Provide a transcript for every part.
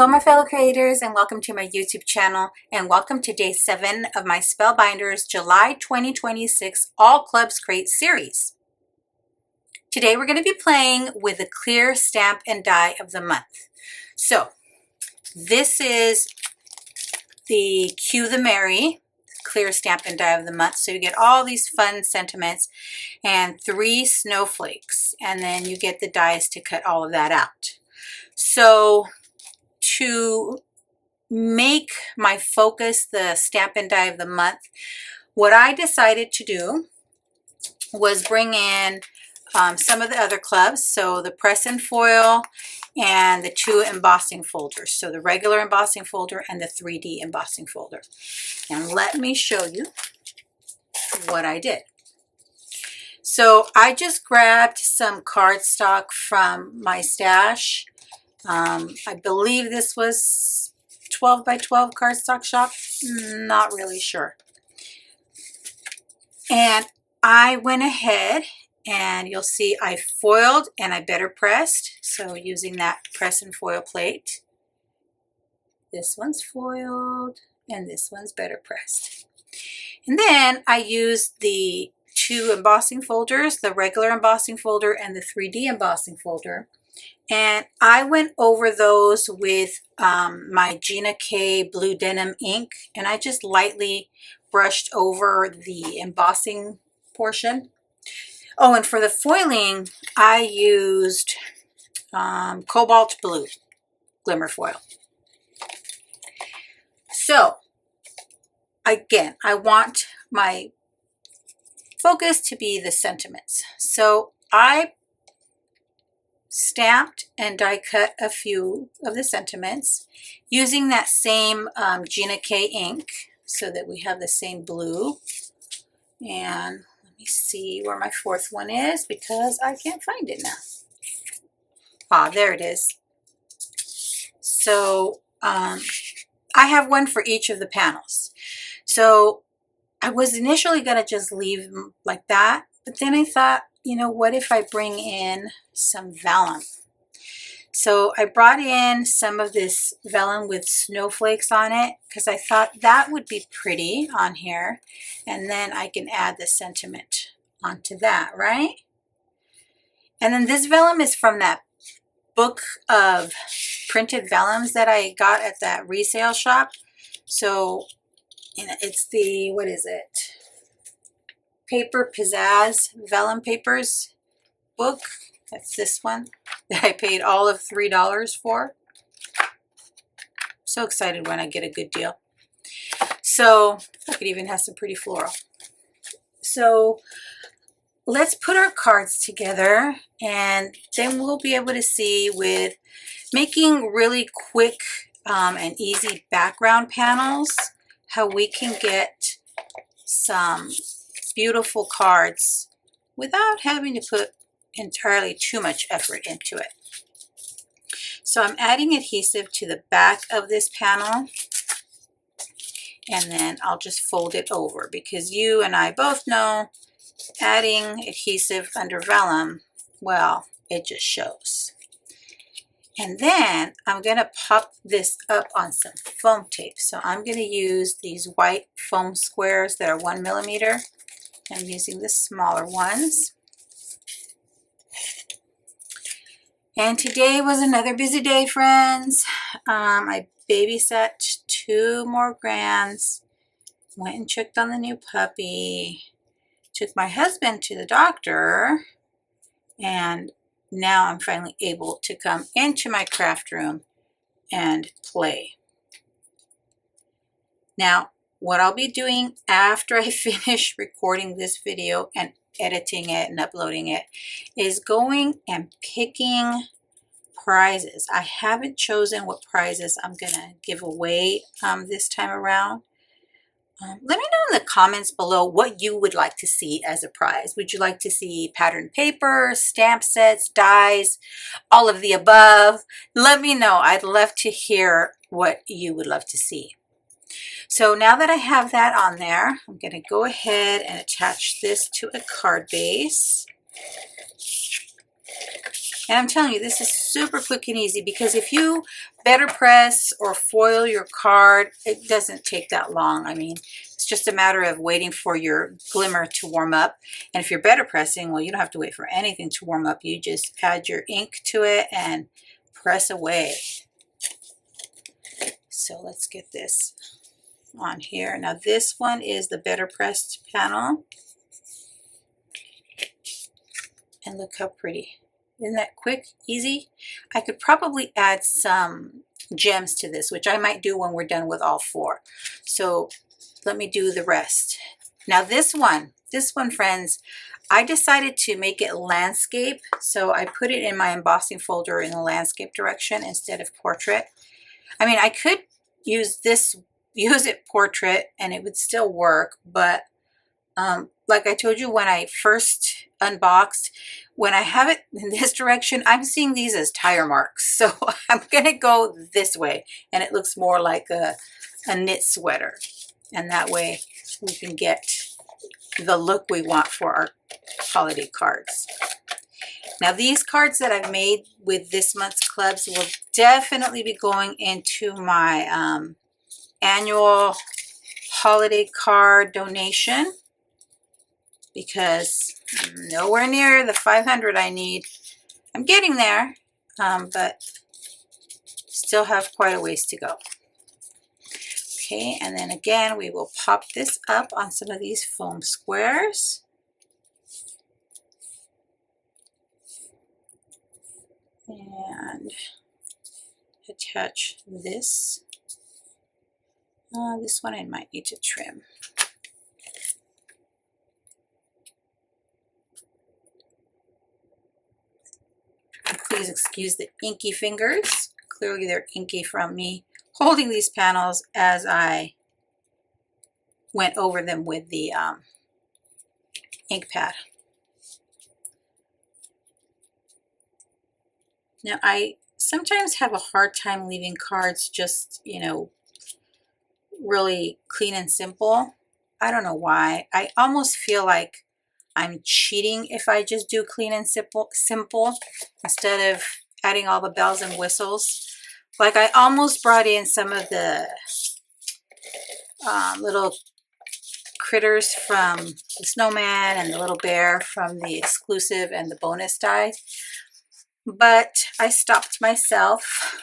Hello my fellow creators, and welcome to my YouTube channel, and welcome to day 7 of my Spellbinders July 2026 All Clubs Crate series. Today we're going to be playing with the clear stamp and die of the month. So this is the Cue the Merry clear stamp and die of the month. So you get all these fun sentiments and 3 snowflakes, and then you get the dies to cut all of that out. So to make my focus the stamp and die of the month, what I decided to do was bring in some of the other clubs, so the press and foil and the 2 embossing folders, so the regular embossing folder and the 3D embossing folder. And let me show you what I did. So I just grabbed some cardstock from my stash. I believe this was 12 by 12 cardstock shop, not really sure. And I went ahead and you'll see I foiled and I better pressed, so using that press and foil plate. This one's foiled and this one's better pressed. And then I used the 2 embossing folders, the regular embossing folder and the 3D embossing folder. And I went over those with my Gina K Blue Denim ink, and I just lightly brushed over the embossing portion. Oh, and for the foiling, I used Cobalt Blue Glimmer foil. So, again, I want my focus to be the sentiments. So I stamped and die cut a few of the sentiments using that same Gina K ink, so that we have the same blue. And let me see where my 4th one is, because I can't find it now. Ah, there it is. So I have one for each of the panels. So I was initially going to just leave them like that, but then I thought, you know, what if I bring in some vellum? So I brought in some of this vellum with snowflakes on it, because I thought that would be pretty on here, and then I can add the sentiment onto that, right? And then this vellum is from that book of printed vellums that I got at that resale shop. So, you know, it's the, what is it? Paper Pizzazz Vellum Papers book. That's this one that I paid all of $3 for. So excited when I get a good deal. So look, it even has some pretty floral. So let's put our cards together, and then we'll be able to see with making really quick and easy background panels how we can get some beautiful cards without having to put entirely too much effort into it. So I'm adding adhesive to the back of this panel, and then I'll just fold it over, because you and I both know adding adhesive under vellum, well, it just shows. And then I'm going to pop this up on some foam tape. So I'm going to use these white foam squares that are 1 millimeter. I'm using the smaller ones. And today was another busy day, friends. I babysat 2 more grands, went and checked on the new puppy, took my husband to the doctor, and now I'm finally able to come into my craft room and play. Now, what I'll be doing after I finish recording this video and editing it and uploading it is going and picking prizes. I haven't chosen what prizes I'm gonna give away this time around. Let me know in the comments below what you would like to see as a prize. Would you like to see patterned paper, stamp sets, dies, all of the above? Let me know. I'd love to hear what you would love to see. So now that I have that on there, I'm going to go ahead and attach this to a card base. And I'm telling you, this is super quick and easy, because if you better press or foil your card, it doesn't take that long. I mean, it's just a matter of waiting for your glimmer to warm up. And if you're better pressing, well, you don't have to wait for anything to warm up. You just add your ink to it and press away. So let's get this on here. Now this one is the better pressed panel. And look how pretty. Isn't that quick, easy? I could probably add some gems to this, which I might do when we're done with all four. So let me do the rest. Now this one, friends, I decided to make it landscape. So I put it in my embossing folder in the landscape direction instead of portrait. I mean, I could use it portrait and it would still work, but like I told you when I first unboxed, when I have it in this direction, I'm seeing these as tire marks. So I'm gonna go this way, and it looks more like a knit sweater. And that way we can get the look we want for our holiday cards. Now these cards that I've made with this month's clubs will definitely be going into my annual holiday card donation, because I'm nowhere near the 500 I need. I'm getting there, but still have quite a ways to go. Okay, and then again, we will pop this up on some of these foam squares. And attach this. This one I might need to trim. Please excuse the inky fingers. Clearly they're inky from me holding these panels as I went over them with the ink pad. Now I sometimes have a hard time leaving cards just, you know, really clean and simple. I don't know why. I almost feel like I'm cheating if I just do clean and simple instead of adding all the bells and whistles. Like I almost brought in some of the little critters from the snowman and the little bear from the exclusive and the bonus die, but I stopped myself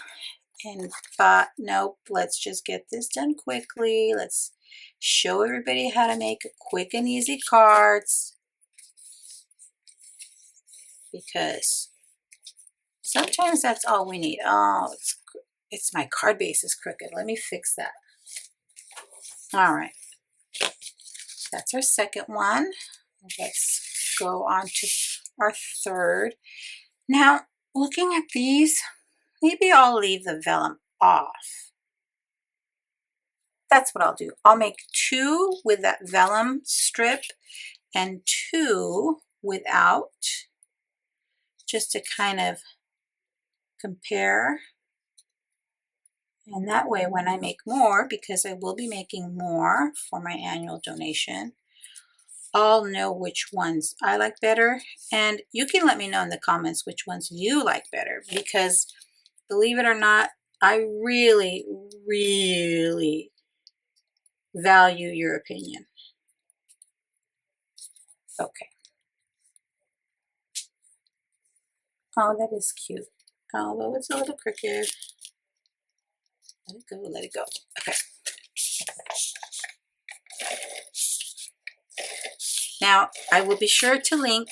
and thought, nope, let's just get this done quickly. Let's show everybody how to make quick and easy cards, because sometimes that's all we need. Oh, it's my card base is crooked. Let me fix that. All right, that's our second one. Let's go on to our third. Now, looking at these, maybe I'll leave the vellum off. That's what I'll do. I'll make 2 with that vellum strip and 2 without, just to kind of compare. And that way when I make more, because I will be making more for my annual donation, I'll know which ones I like better. And you can let me know in the comments which ones you like better, because believe it or not, I really, really value your opinion. Okay. Oh, that is cute. Although it's a little crooked. Let it go, let it go. Okay. Now, I will be sure to link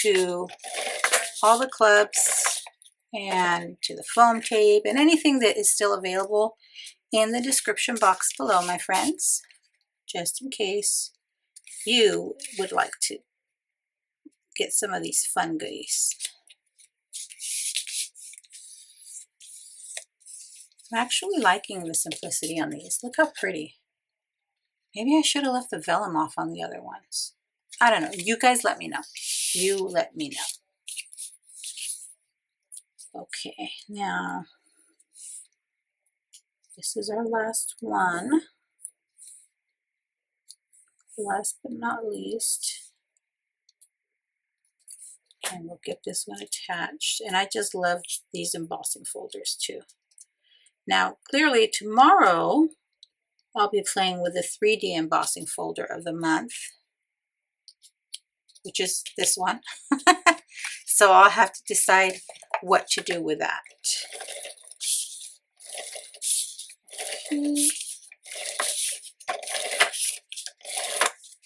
to all the clubs and to the foam tape and anything that is still available in the description box below, my friends, just in case you would like to get some of these fun goodies. I'm actually liking the simplicity on these. Look how pretty. Maybe I should have left the vellum off on the other ones. I don't know. You guys let me know. You let me know. Okay, now this is our last one. Last but not least. And we'll get this one attached. And I just love these embossing folders too. Now, clearly tomorrow, I'll be playing with the 3D embossing folder of the month, which is this one. So I'll have to decide what to do with that. Okay.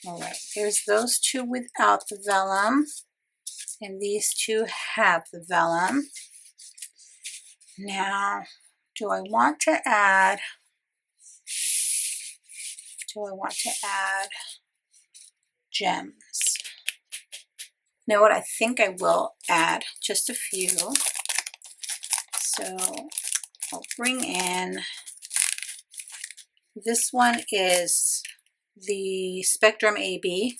All right, there's those two without the vellum, and these two have the vellum. Now, do I want to add gems? Now what I think I will add just a few. So I'll bring in, this one is the Spectrum AB.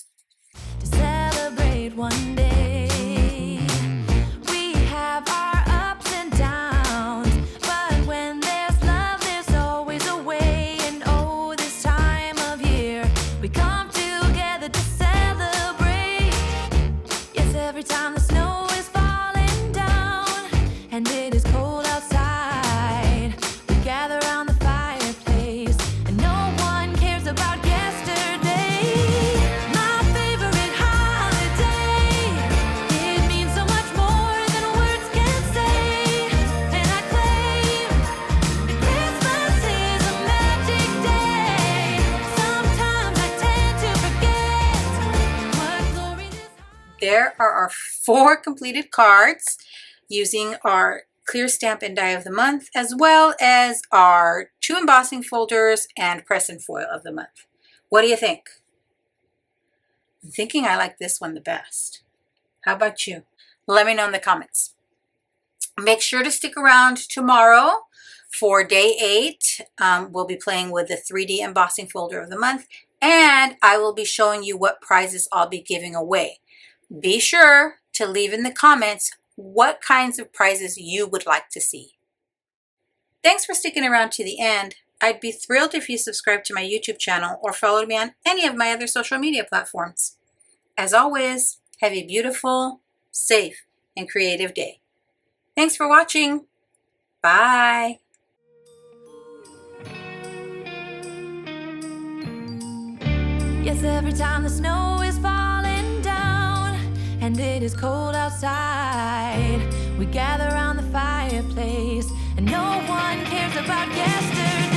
To celebrate one day, we have our ups and downs, but when there's love, there's always a way. And oh, this time of year, we come together to celebrate. Yes, every time the snow is falling down and it is cold outside, we gather around the fireplace and no one cares about yesterday. My favorite holiday, it means so much more than words can say. And I claim that Christmas is a magic day. Sometimes I tend to forget what glory this. There are our 4 completed cards using our clear stamp and die of the month, as well as our 2 embossing folders and press and foil of the month. What do you think? I'm thinking I like this one the best. How about you? Let me know in the comments. Make sure to stick around tomorrow for day 8. We'll be playing with the 3D embossing folder of the month, and I will be showing you what prizes I'll be giving away. Be sure to leave in the comments what kinds of prizes you would like to see. Thanks for sticking around to the end. I'd be thrilled if you subscribe to my YouTube channel or followed me on any of my other social media platforms. As always, have a beautiful, safe, and creative day. Thanks for watching. Bye. Yes, every time the snow is falling down and it is cold outside, we gather around the fireplace and no one cares about yesterday.